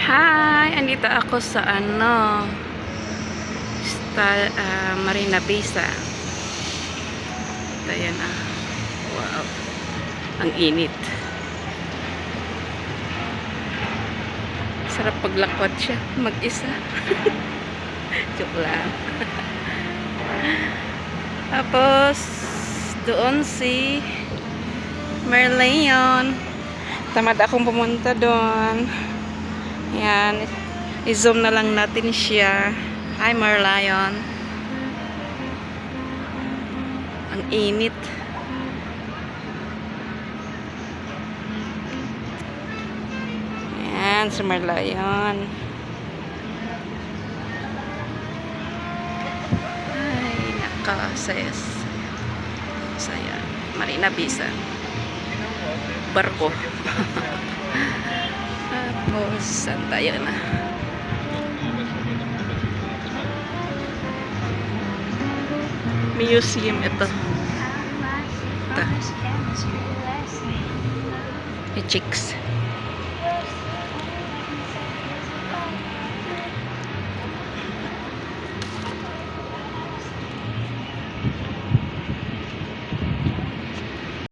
Hi! Andito ako sa Marina Bisa. Ayan ah. Wow. Ang init. Sarap paglakwat siya. Mag-isa. Joke lang. Tapos, doon si Merlion. Tamad akong pumunta doon. Yan. I-zoom na lang natin siya. Hi, Merlion. Ang init. Yan, si Merlion. Ay, nakasayas. Saya. Marina Bisa. Barko. Tapos, saan tayo na? Museum ito. Ito. Chicks.